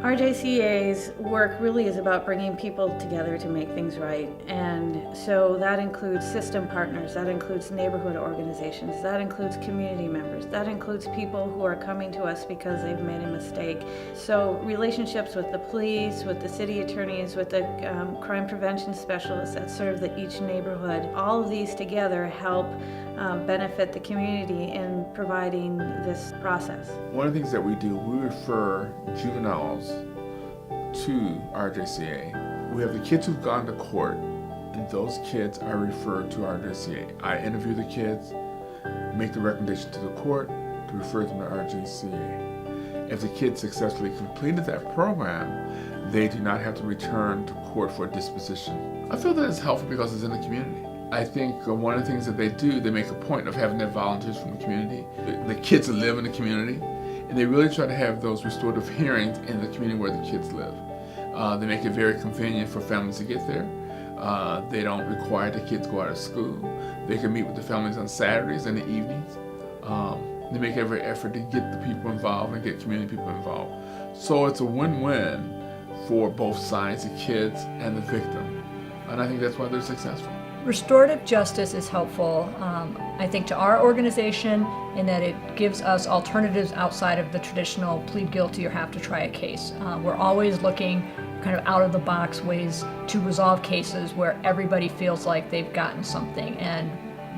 RJCA's work really is about bringing people together to make things right, and so that includes system partners, that includes neighborhood organizations, that includes community members, that includes people who are coming to us because they've made a mistake. So relationships with the police, with the city attorneys, with the crime prevention specialists that serve each neighborhood, all of these together help benefit the community in providing this process. One of the things that we do, we refer juveniles to RJCA. We have the kids who've gone to court, and those kids are referred to RJCA. I interview the kids, make the recommendation to the court to refer them to RJCA. If the kids successfully completed that program, they do not have to return to court for a disposition. I feel that it's helpful because it's in the community. I think one of the things that they do, they make a point of having their volunteers from the community. The kids live in the community, and they really try to have those restorative hearings in the community where the kids live. They make it very convenient for families to get there. They don't require the kids go out of school. They can meet with the families on Saturdays and the evenings. They make every effort to get the people involved and get community people involved. So it's a win-win for both sides, the kids and the victim. And I think that's why they're successful. Restorative justice is helpful, I think, to our organization in that it gives us alternatives outside of the traditional plead guilty or have to try a case. We're always looking kind of out of the box ways to resolve cases where everybody feels like they've gotten something. And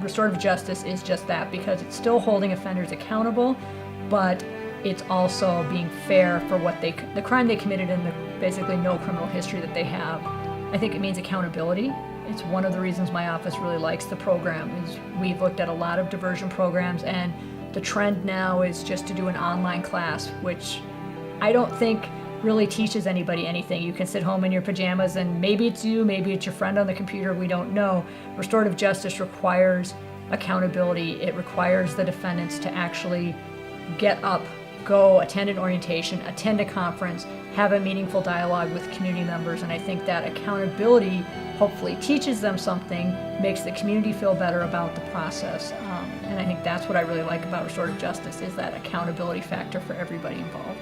restorative justice is just that, because it's still holding offenders accountable, but it's also being fair for what the crime they committed and the basically no criminal history that they have. I think it means accountability. It's one of the reasons my office really likes the program. Is we've looked at a lot of diversion programs, and the trend now is just to do an online class, which I don't think really teaches anybody anything. You can sit home in your pajamas and maybe it's you, maybe it's your friend on the computer, we don't know. Restorative justice requires accountability. It requires the defendants to actually get up, go attend an orientation, attend a conference, have a meaningful dialogue with community members, and I think that accountability hopefully teaches them something, makes the community feel better about the process, and I think that's what I really like about restorative justice, is that accountability factor for everybody involved.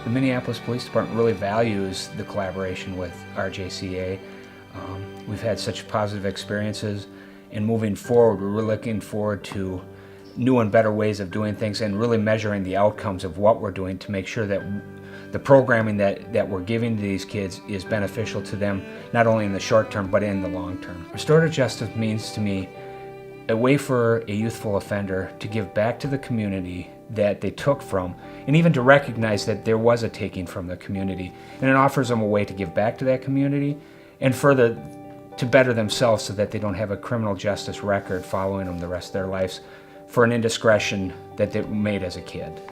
The Minneapolis Police Department really values the collaboration with RJCA. We've had such positive experiences, and moving forward, we're really looking forward to new and better ways of doing things and really measuring the outcomes of what we're doing to make sure that the programming that we're giving to these kids is beneficial to them, not only in the short term, but in the long term. Restorative justice means to me a way for a youthful offender to give back to the community that they took from, and even to recognize that there was a taking from the community. And it offers them a way to give back to that community, and further to better themselves so that they don't have a criminal justice record following them the rest of their lives for an indiscretion that they made as a kid.